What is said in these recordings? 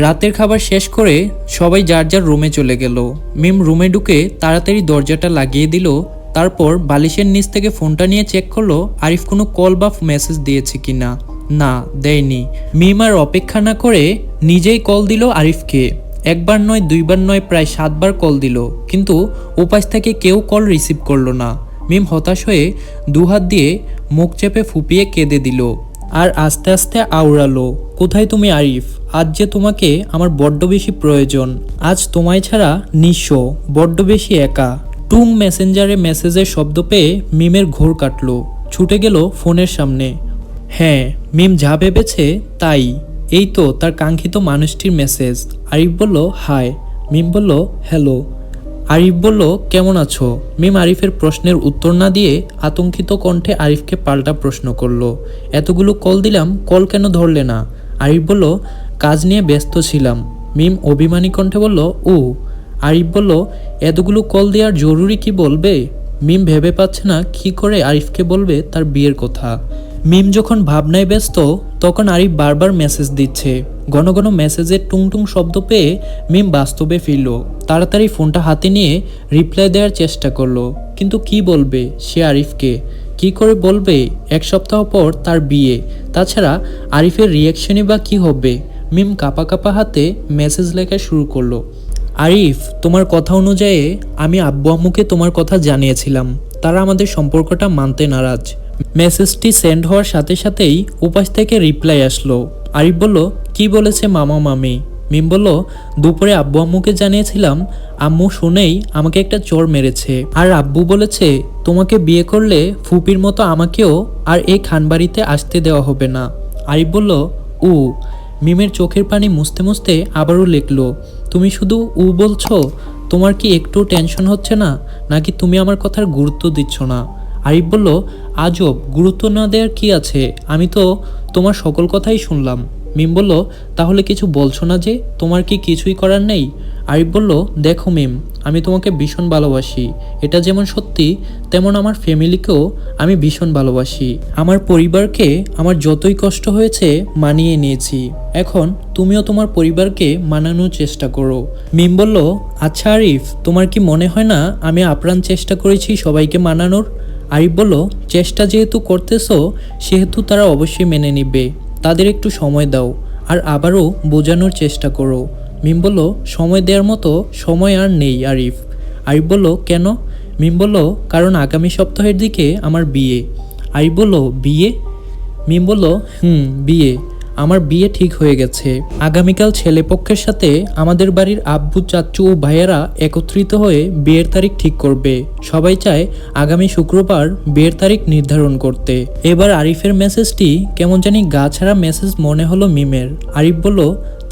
রাতের খাবার শেষ করে সবাই যার যার রুমে চলে গেল। মিম রুমে ঢুকে তাড়াতাড়ি দরজাটা লাগিয়ে দিল। তারপর বালিশের নিচ থেকে ফোনটা নিয়ে চেক করলো আরিফ কোনো কল বা মেসেজ দিয়েছে কিনা। না, দেয়নি। মিম আর অপেক্ষা না করে নিজেই কল দিল আরিফকে। একবার নয়, দুইবার নয়, প্রায় 7 বার কল দিল, কিন্তু উপাস থেকে কেউ কল রিসিভ করলো না। মিম হতাশ হয়ে দুহাত দিয়ে মুখ চেপে ফুপিয়ে কেঁদে দিল আর আস্তে আস্তে আওড়ালো, কোথায় তুমি আরিফ? আজ যে তোমাকে আমার বড্ড বেশি প্রয়োজন। আজ তোমায় ছাড়া নিঃস্ব, বড্ড বেশি একা। টুং মেসেঞ্জারে মেসেজের শব্দ পেয়ে মিমের ঘোর কাটলো। ছুটে গেল ফোনের সামনে। হ্যাঁ, মিম যা ভেবেছে তাই। এই তো তার কাঙ্ক্ষিত মানুষটির মেসেজ। আরিফ বলল হাই। মিম বলল হ্যালো। আরিফ বলল কেমন আছো? মিম আরিফের প্রশ্নের উত্তর না দিয়ে আতঙ্কিত কণ্ঠে আরিফকে পাল্টা প্রশ্ন করলো, এতগুলো কল দিলাম, কল কেন ধরলে না? আরিফ বলল কাজ নিয়ে ব্যস্ত ছিলাম। মিম অভিমানী কণ্ঠে বলল ও। আরিফ বলল এতগুলো কল দেওয়ার জরুরি কি বলবে? মিম ভেবে পাচ্ছে না কি করে আরিফকে বলবে তার বিয়ের কথা। মিম যখন ভাবনায় ব্যস্ত তখন আরিফ বারবার মেসেজ দিচ্ছে। ঘন ঘন মেসেজের টুংটুং শব্দ পেয়ে মিম বাস্তবে ফিরল। তাড়াতাড়ি ফোনটা হাতে নিয়ে রিপ্লাই দেওয়ার চেষ্টা করলো, কিন্তু কি বলবে সে আরিফকে? কি করে বলবে? 1 সপ্তাহ পর তার বিয়ে। তাছাড়া আরিফের রিয়াকশনই বা কি হবে? মিম কাঁপা কাঁপা হাতে মেসেজ লেখা শুরু করলো। আরিফ, তোমার কথা অনুযায়ী আমি আব্বু আম্মুকে তোমার কথা জানিয়েছিলাম। তারা আমাদের সম্পর্কটা মানতে নারাজ। মেসেজটি সেন্ড হওয়ার সাথে সাথেই উপাস থেকে রিপ্লাই আসলো। আরিফ বলল কি বলেছে মামা মামি? মিম বলল দুপুরে আব্বু আম্মুকে জানিয়েছিলাম, আম্মু শুনেই আমাকে একটা চড় মেরেছে। আর আব্বু বলেছে তোমাকে বিয়ে করলে ফুপির মতো আমাকেও আর এই খানবাড়িতে আসতে দেওয়া হবে না। আরিফ বলল উ। মিমের চোখের পানি মুছতে মুছতে আবারও লিখলো, তুমি শুধু উ বলছো? তোমার কি একটু টেনশন হচ্ছে না, নাকি তুমি আমার কথার গুরুত্ব দিচ্ছ না? আরিফ বলল আজব, গুরুত্ব না দেওয়ার কি আছে? আমি তো তোমার সকল কথাই শুনলাম। মিম বলল তাহলে কিছু বলছো না যে? তোমার কি কিছুই করার নেই? আরিফ বলল দেখো মিম, আমি তোমাকে ভীষণ ভালোবাসি। এটা যেমন সত্যি, তেমন আমার ফ্যামিলিকেও আমি ভীষণ ভালোবাসি। আমার পরিবারকে আমার যতই কষ্ট হয়েছে মানিয়ে নিয়েছি। এখন তুমিও তোমার পরিবারকে মানানোর চেষ্টা করো। মিম বলল আচ্ছা আরিফ, তোমার কি মনে হয় না আমি আপ্রাণ চেষ্টা করেছি সবাইকে মানানোর? আরিফ বলল চেষ্টা যেহেতু করতেছো সেহেতু তারা অবশ্যই মেনে নিবে। তাদের একটু সময় দাও আর আবারও বোঝানোর চেষ্টা করো। মিম বলল সময় দেওয়ার মতো সময় আর নেই আরিফ। আরিফ বলল কেন? মিম বলল কারণ আগামী সপ্তাহের দিকে আমার বিয়ে। আরিফ বলল বিয়ে? মিম বলল বিয়ে। আমার বিয়ে ঠিক হয়ে গেছে। আগামীকাল ছেলেপক্ষের সাথে আমাদের বাড়ির আব্বু, চাচু ও ভাইয়েরা একত্রিত হয়ে বিয়ের তারিখ ঠিক করবে। সবাই চায় আগামী শুক্রবার বিয়ের তারিখ নির্ধারণ করতে। এবার আরিফের মেসেজটি কেমন জানি গা ছাড়া মেসেজ মনে হলো মিমের। আরিফ বলল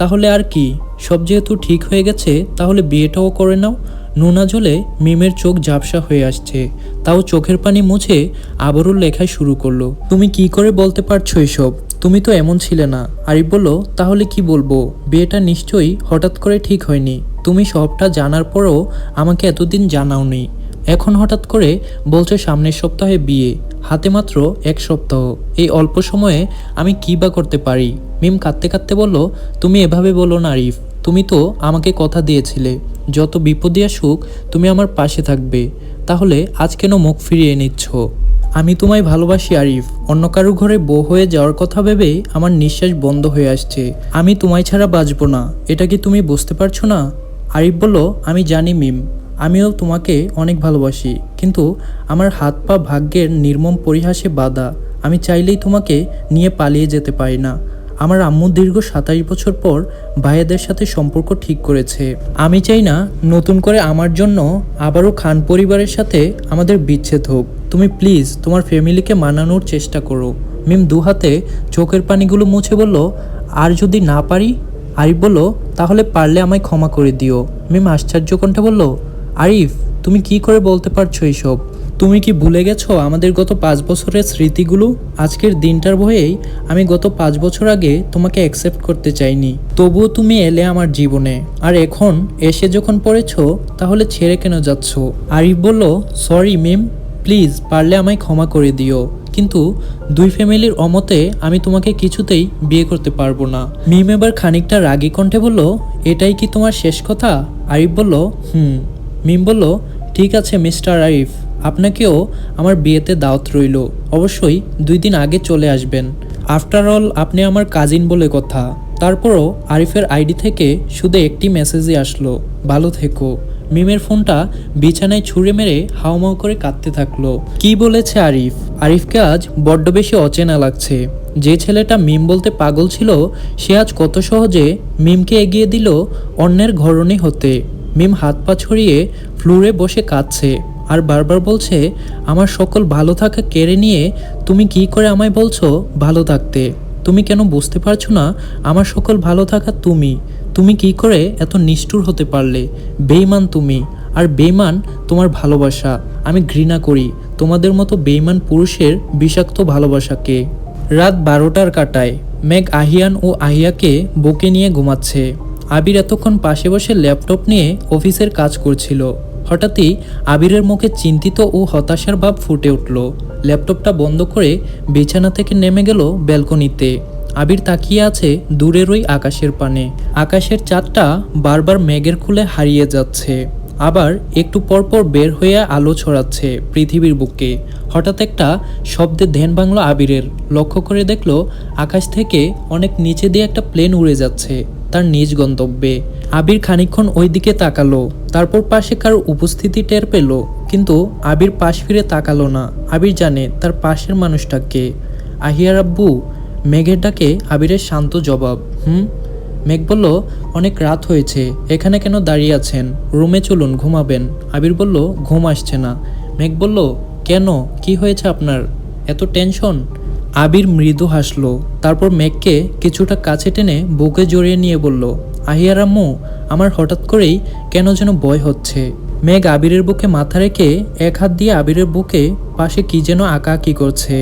তাহলে আর কি, সব যেহেতু ঠিক হয়ে গেছে তাহলে বিয়েটাও করে নাও। নোনা জলে মিমের চোখ ঝাপসা হয়ে আসছে, তাও চোখের পানি মুছে আবারও লেখায় শুরু করলো, তুমি কি করে বলতে পারছো এসব? তুমি তো এমন ছিলে না। আরিফ বলল তাহলে কি বলবো? বিয়েটা নিশ্চয়ই হঠাৎ করে ঠিক হয়নি। তুমি সবটা জানার পরও আমাকে এতদিন জানাওনি। এখন হঠাৎ করে বলছো সামনের সপ্তাহে বিয়ে। হাতে মাত্র 1 সপ্তাহ। এই অল্প সময়ে আমি কি বা করতে পারি? মিম কাঁদতে কাঁদতে বলল তুমি এভাবে বলো না আরিফ। তুমি তো আমাকে কথা দিয়েছিলে যত বিপদে আসুক তুমি আমার পাশে থাকবে। তাহলে আজ কেন মুখ ফিরিয়ে নিচ্ছ? আমি তোমায় ভালোবাসি আরিফ। অন্য কারো ঘরে বউ হয়ে যাওয়ার কথা ভেবে আমার নিঃশ্বাস বন্ধ হয়ে আসছে। আমি তোমায় ছাড়া বাঁচবো না, এটা কি তুমি বুঝতে পারছো না? আরিফ বলল আমি জানি মিম, আমিও তোমাকে অনেক ভালোবাসি, কিন্তু আমার হাত পা ভাগ্যের নির্মম পরিহাসে বাঁধা। আমি চাইলেই তোমাকে নিয়ে পালিয়ে যেতে পারি না। আমার আম্মু দীর্ঘ 27 বছর পর ভাইয়াদের সাথে সম্পর্ক ঠিক করেছে। আমি চাই না নতুন করে আমার জন্য আবারও খান পরিবারের সাথে আমাদের বিচ্ছেদ হোক। তুমি প্লিজ তোমার ফ্যামিলিকে মানানোর চেষ্টা করো। মিম দুহাতে চোখের পানিগুলো মুছে বলল আর যদি না পারি? আরিফ বলল তাহলে পারলে আমায় ক্ষমা করে দিও। মিম আশ্চর্য কণ্ঠে বলল আরিফ, তুমি কি করে বলতে পারছো এইসব? তুমি কি ভুলে গেছো আমাদের গত 5 বছরের স্মৃতিগুলো? আজকের দিনটার ভয়েই আমি গত 5 বছর আগে তোমাকে অ্যাকসেপ্ট করতে চাইনি, তবুও তুমি এলে আমার জীবনে। আর এখন এসে যখন পড়েছো তাহলে ছেড়ে কেন যাচ্ছ? আরিফ বলল সরি মিম, প্লিজ পারলে আমায় ক্ষমা করে দিও, কিন্তু দুই ফ্যামিলির অমতে আমি তোমাকে কিছুতেই বিয়ে করতে পারবো না। মিম এবার খানিকটা রাগী কণ্ঠে বলল, এটাই কি তোমার শেষ কথা? আরিফ বলল, মিম বলল, ঠিক আছে মিস্টার আরিফ, আপনাকেও আমার বিয়েতে দাওয়াত রইল। অবশ্যই 2 দিন আগে চলে আসবেন। আফটার অল আপনি আমার কাজিন বলে কথা। তারপরও আরিফের আইডি থেকে শুধু একটি মেসেজই আসলো, ভালো থেকো। মিমের ফোনটা বিছানায় ছুঁড়ে মেরে হাউমাউ করে কাঁদতে থাকলো। কি বলেছে আরিফ? আরিফকে আজ বড্ড বেশি অচেনা লাগছে। যে ছেলেটা মিম বলতে পাগল ছিল, সে আজ কত সহজে মিমকে এগিয়ে দিল অন্যের ঘরণী হতে। মিম হাত পা ছড়িয়ে ফ্লোরে বসে কাঁদছে আর বারবার বলছে, আমার সকল ভালো থাকা কেড়ে নিয়ে তুমি কি করে আমায় বলছো ভালো থাকতে? তুমি কেন বুঝতে পারছো না আমার সকল ভালো থাকা তুমি কি করে এত নিষ্ঠুর হতে পারলে? বেঈমান তুমি, আর বেঈমান তোমার ভালোবাসা। আমি ঘৃণা করি তোমাদের মতো বেঈমান পুরুষের বিষাক্ত ভালোবাসাকে। রাত 12টার কাটায় মেঘ আহিয়ান ও আহিয়াকে বুকে নিয়ে ঘুমাচ্ছে। আবির এতক্ষণ পাশে বসে ল্যাপটপ নিয়ে অফিসের কাজ করছিল। হঠাৎই আবিরের মুখে চিন্তিত ও হতাশার ভাব ফুটে উঠল। ল্যাপটপটা বন্ধ করে বিছানা থেকে নেমে গেল ব্যালকনিতে। আবির তাকিয়ে আছে দূরের ওই আকাশের পানে। আকাশের চাঁদটা বারবার মেঘের খুলে হারিয়ে যাচ্ছে, আবার একটু পরপর বের হয়ে আলো ছড়াচ্ছে পৃথিবীর বুকে। হঠাৎ একটা শব্দে ধ্যান ভাঙল আবিরের। লক্ষ্য করে দেখল আকাশ থেকে অনেক নিচে দিয়ে একটা প্লেন উড়ে যাচ্ছে তার নিজ গন্তব্যে। আবির খানিকক্ষণ ওই দিকে তাকালো, তারপর পাশে কারো উপস্থিতি টের পেল, কিন্তু আবির পাশ ফিরে তাকালো না। আবির জানে তার পাশের মানুষটাকে। আহিয়ার আব্বু। মেঘের ডাকে আবিরের শান্ত জবাব, মেঘ বলল, অনেক রাত হয়েছে, এখানে কেন দাঁড়িয়ে আছেন? রুমে চলুন, ঘুমাবেন। আবির বলল, ঘুম আসছে না। মেঘ বলল, কেন, কি হয়েছে আপনার, এত টেনশন? আবির মৃদু হাসলো, তারপর মেঘকে কিছুটা কাছে টেনে বুকে জড়িয়ে নিয়ে বলল, আহিয়ার আম্মু, আমার হঠাৎ করেই কেন যেন ভয় হচ্ছে। মেঘ আবিরের বুকে মাথা রেখে এক হাত দিয়ে আবিরের বুকে পাশে কি যেন আঁকাআঁকি করছে।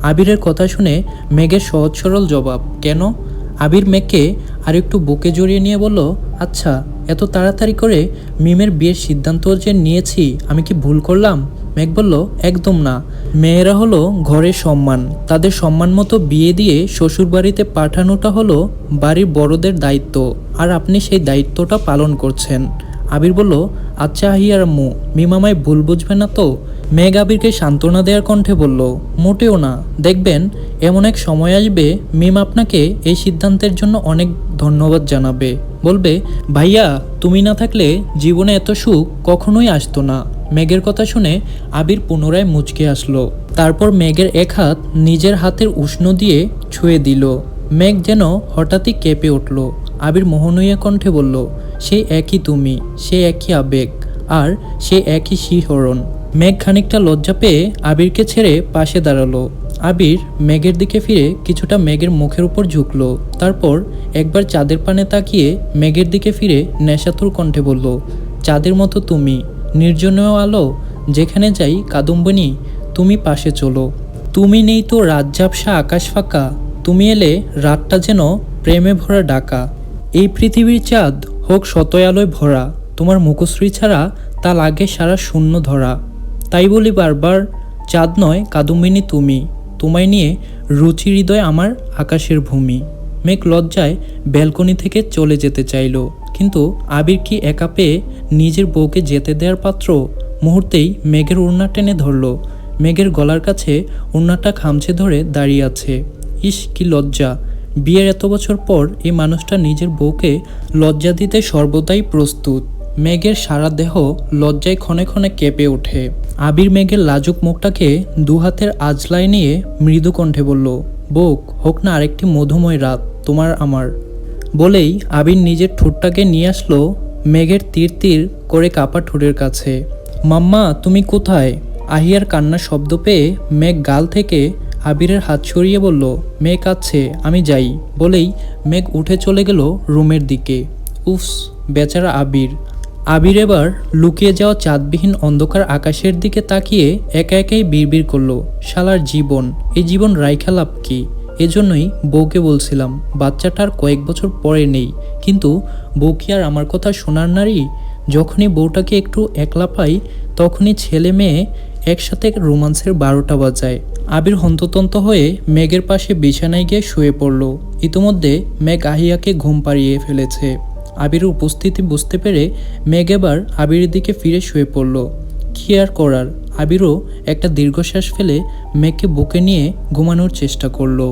আবিরের কথা শুনে মেঘের সহজ সরল জবাব, কেন? আবির মেঘকে আরেকটু বুকে জড়িয়ে নিয়ে বলল, আচ্ছা, এত তাড়াতাড়ি করে মিমের বিয়ের সিদ্ধান্ত যে নিয়েছি, আমি কি ভুল করলাম? মেঘ বলল, একদম না। মেয়েরা হলো ঘরের সম্মান, তাদের সম্মান মতো বিয়ে দিয়ে শ্বশুরবাড়িতে পাঠানোটা হলো বাড়ির বড়দের দায়িত্ব, আর আপনি সেই দায়িত্বটা পালন করছেন। আবির বলল, আচ্ছা আহিয়ার আম্মু, মিম আমায় ভুল বুঝবে না তো? মেঘ আবিরকে সান্ত্বনা দেওয়ার কণ্ঠে বলল, মোটেও না, দেখবেন এমন এক সময় আসবে মিম আপনাকে এই সিদ্ধান্তের জন্য অনেক ধন্যবাদ জানাবে, বলবে, ভাইয়া তুমি না থাকলে জীবনে এত সুখ কখনোই আসতো না। মেঘের কথা শুনে আবির পুনরায় মুচকে আসলো। তারপর মেঘের এক হাত নিজের হাতের উষ্ণ দিয়ে ছুঁয়ে দিল। মেঘ যেন হঠাৎই কেঁপে উঠল। আবির মোহনীয় কণ্ঠে বলল, সে একই তুমি, সে একই আবেগ, আর সে একই শিহরণ। মেঘ খানিকটা লজ্জা পেয়ে আবিরকে ছেড়ে পাশে দাঁড়ালো। আবির মেঘের দিকে ফিরে কিছুটা মেঘের মুখের উপর ঝুঁকলো, তারপর একবার চাঁদের পানে তাকিয়ে মেঘের দিকে ফিরে নেশাতুর কণ্ঠে বলল, চাঁদের মতো তুমি, নির্জনেও আলো, যেখানে যাই কাদম্বিনী তুমি পাশে চলো। তুমি নেই তো রাত ঝাপসা আকাশ ফাঁকা, তুমি এলে রাতটা যেন প্রেমে ভরা ডাকা। এই পৃথিবীর চাঁদ হোক শতয় আলোয় ভরা, তোমার মুখশ্রী ছাড়া তা লাগে সারা শূন্য ধরা। তাই বলি বারবার, চাঁদ নয় কাদম্বিনী তুমি, তোমায় নিয়ে রুচি হৃদয় আমার আকাশের ভূমি। মেঘ লজ্জায় ব্যালকনি থেকে চলে যেতে চাইল, কিন্তু আবির কি একা পেয়ে নিজের বউকে যেতে দেওয়ার পাত্র? মুহূর্তেই মেঘের ওড়না টেনে ধরল। মেঘের গলার কাছে ওড়নাটা খামচে ধরে দাঁড়িয়ে আছে। ইস, কি লজ্জা! বিয়ের এত বছর পর এই মানুষটা নিজের বউকে লজ্জা দিতে সর্বদাই প্রস্তুত। মেঘের সারা দেহ লজ্জায় ক্ষণে ক্ষণে কেঁপে ওঠে। আবির মেঘের লাজুক মুখটাকে দু হাতের আজলায় নিয়ে মৃদু কণ্ঠে বলল, বোক, হোক না আরেকটি মধুময় রাত তোমার আমার। বলেই আবির নিজের ঠোঁটটাকে নিয়ে আসলো মেঘের তীর তীর করে কাপা ঠোঁটের কাছে। মাম্মা তুমি কোথায়? আহিয়ার কান্নার শব্দ পেয়ে মেঘ গাল থেকে আবিরের হাত সরিয়ে বলল, মেঘ কাঁদছে, আমি যাই। বলেই মেঘ উঠে চলে গেল রুমের দিকে। উফস, বেচারা আবির। আবির এবার লুকিয়ে যাওয়া চাঁদবিহীন অন্ধকার আকাশের দিকে তাকিয়ে একা একাই বিড়বিড় করলো, শালার জীবন, এই জীবন রাইখা লাভ কি? এজন্যই বউকে বলছিলাম বাচ্চাটার কয়েক বছর পরে নেই, কিন্তু বউ কি আর আমার কথা শোনার নারী? যখনই বউটাকে একটু একলা পাই তখনই ছেলে মেয়ে একসাথে রোমান্সের 12টা বাজায়। আবির হন্ততন্ত হয়ে মেঘের পাশে বিছানায় গিয়ে শুয়ে পড়ল। ইতোমধ্যে মেঘ আহিয়াকে ঘুম পাড়িয়ে ফেলেছে। আবিরের উপস্থিতি বুঝতে পেরে মেঘ এবার আবিরের দিকে ফিরে শুয়ে পড়ল। কি আর করার, আবিরও একটা দীর্ঘশ্বাস ফেলে মেঘকে বুকে নিয়ে ঘুমানোর চেষ্টা করলো।